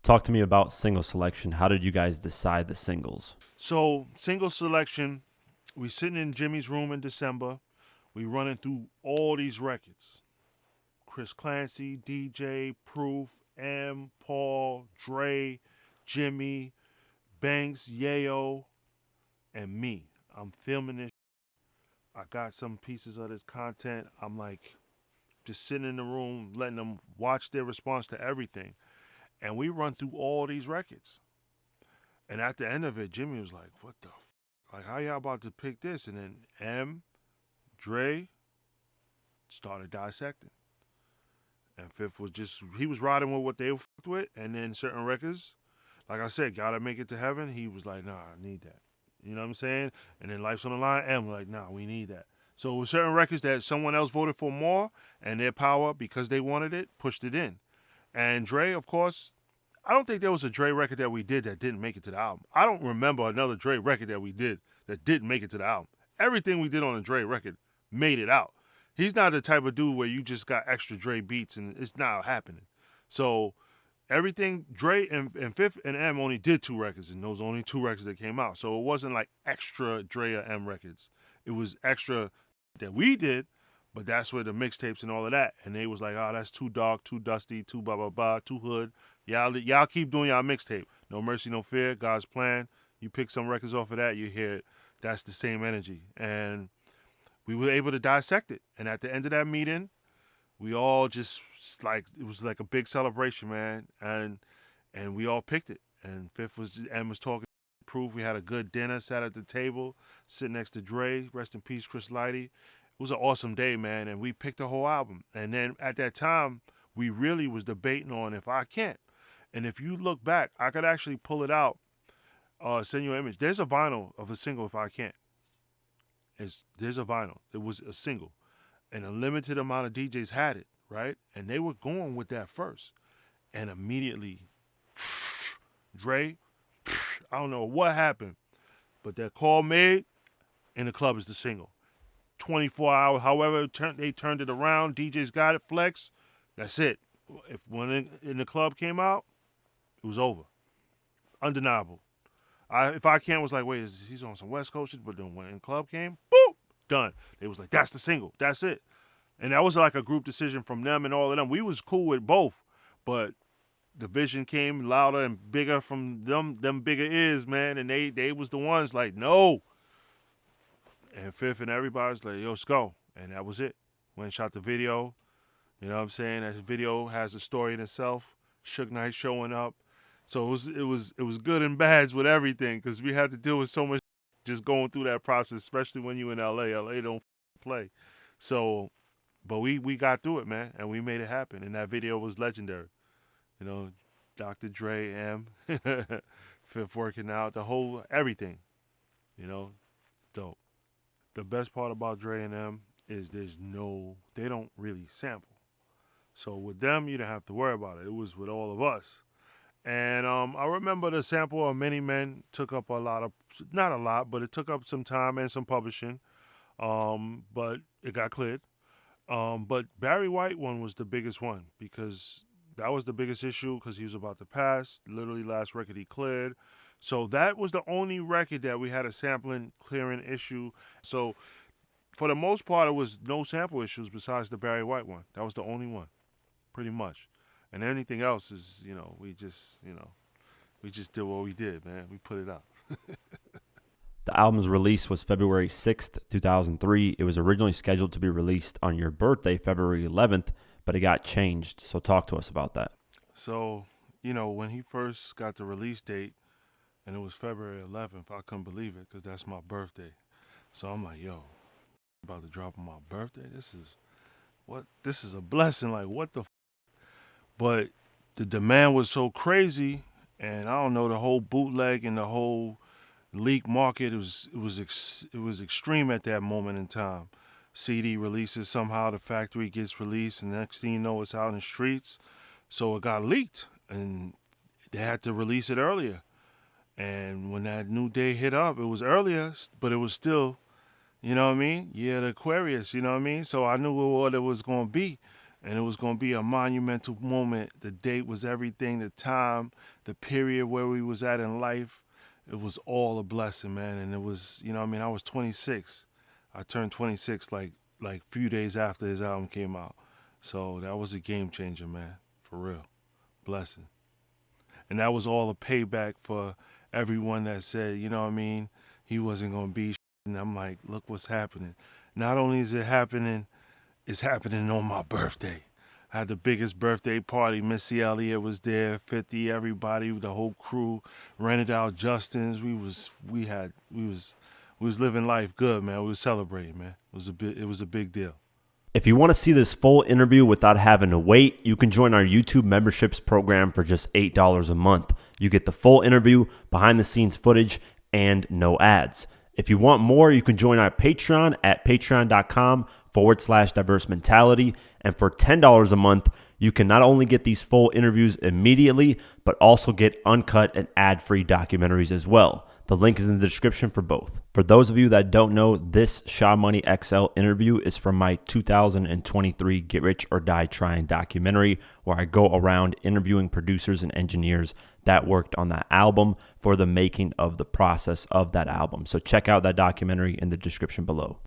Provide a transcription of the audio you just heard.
Talk to me about single selection. How did you guys decide the singles? So single selection, we sitting in Jimmy's room in December. We running through all these records. Chris Clancy, DJ, Proof, M, Paul, Dre, Jimmy, Banks, Yayo, and me. I'm filming this. I got some pieces of this content. I'm like just sitting in the room, letting them watch their response to everything. And we run through all these records. And at the end of it, Jimmy was like, "What the? Like, how y'all about to pick this?" And then Dre started dissecting. And Fifth was just he was riding with what they fucked with, and then certain records, like I said, gotta make it to heaven. He was like, "Nah, I need that." You know what I'm saying? And then Life's on the Line, M like, "Nah, we need that." So with certain records that someone else voted for more, and their power because they wanted it pushed it in. And Dre, of course, I don't think there was a Dre record that we did that didn't make it to the album. I don't remember another Dre record that we did that didn't make it to the album. Everything we did on a Dre record made it out. He's not the type of dude where you just got extra Dre beats and it's not happening. So everything Dre and Fifth and M only did two records, and those only two records that came out. So it wasn't like extra Dre or M records. It was extra that we did, but that's where the mixtapes and all of that. And they was like, "Oh, that's too dark, too dusty, too blah blah blah, too hood." Y'all keep doing y'all mixtape. No Mercy, No Fear, God's Plan. You pick some records off of that, you hear it. That's the same energy. And we were able to dissect it. And at the end of that meeting, we all just like it was like a big celebration, man. And we all picked it. And Fifth was talking proof. We had a good dinner, sat at the table, sitting next to Dre. Rest in peace, Chris Lighty. It was an awesome day, man. And we picked the whole album. And then at that time, we really was debating on If I Can't. And if you look back, I could actually pull it out, send you an image. There's a vinyl of a single If I Can't. There's a vinyl. It was a single. And a limited amount of DJs had it, right? And they were going with that first. And immediately, Dre, I don't know what happened, but that call made in the club is the single. 24 hours, however, they turned it around. DJs got it, flex. That's it. If when in the club came out, it was over. Undeniable. If I Can was like, wait, he's on some West Coast shit, but then when the club came, boop, done. They was like, that's the single. That's it. And that was like a group decision from them and all of them. We was cool with both, but the vision came louder and bigger from them bigger ears, man. And they was the ones like, no. And Fifth and everybody's like, yo, let's go. And that was it. Went and shot the video. You know what I'm saying? That video has a story in itself. Suge Knight showing up. So it was good and bad with everything because we had to deal with so much just going through that process, especially when you in LA. LA don't play. So, but we got through it, man, and we made it happen. And that video was legendary. You know, Dr. Dre, M, Fifth working out, the whole everything. You know, dope. The best part about Dre and M is they don't really sample. So with them, you didn't have to worry about it. It was with all of us. And I remember the sample of Many Men took up a lot of, not a lot, but it took up some time and some publishing. But it got cleared. But Barry White one was the biggest one because that was the biggest issue because he was about to pass. Literally last record he cleared. So that was the only record that we had a sampling clearing issue. So for the most part, it was no sample issues besides the Barry White one. That was the only one, pretty much. And anything else is, we just did what we did, man. We put it out. The album's release was February 6th, 2003. It was originally scheduled to be released on your birthday, February 11th, but it got changed. So talk to us about that. So, when he first got the release date, and it was February 11th, I couldn't believe it because that's my birthday. So I'm like, yo, about to drop on my birthday? This is a blessing. Like, what the But the demand was so crazy, and I don't know, the whole bootleg and the whole leak market, it was extreme at that moment in time. CD releases somehow, the factory gets released, and next thing you know, it's out in the streets. So it got leaked, and they had to release it earlier. And when that new day hit up, it was earlier, but it was still, you know what I mean? Yeah, the Aquarius, you know what I mean? So I knew what it was going to be. And it was going to be a monumental moment. The date was everything, the time, the period where we was at in life. It was all a blessing, man. And it was, you know, I mean, I was 26. I turned 26 like few days after his album came out. So that was a game changer, man, for real. Blessing. And that was all a payback for everyone that said, you know what I mean, he wasn't going to be. And I'm like, look what's happening. Not only is it happening, it's happening on my birthday. I had the biggest birthday party. Missy Elliott was there, 50, everybody, the whole crew, rented out Justin's. We was living life good, man. We was celebrating, man. It was a big deal. If you want to see this full interview without having to wait, you can join our YouTube memberships program for just $8 a month. You get the full interview, behind the scenes footage, and no ads. If you want more, you can join our Patreon at patreon.com/diverse mentality. And for $10 a month, you can not only get these full interviews immediately, but also get uncut and ad-free documentaries as well. The link is in the description for both. For those of you that don't know, this Shaw Money XL interview is from my 2023 Get Rich or Die Tryin documentary, where I go around interviewing producers and engineers that worked on that album for the making of the process of that album. So check out that documentary in the description below.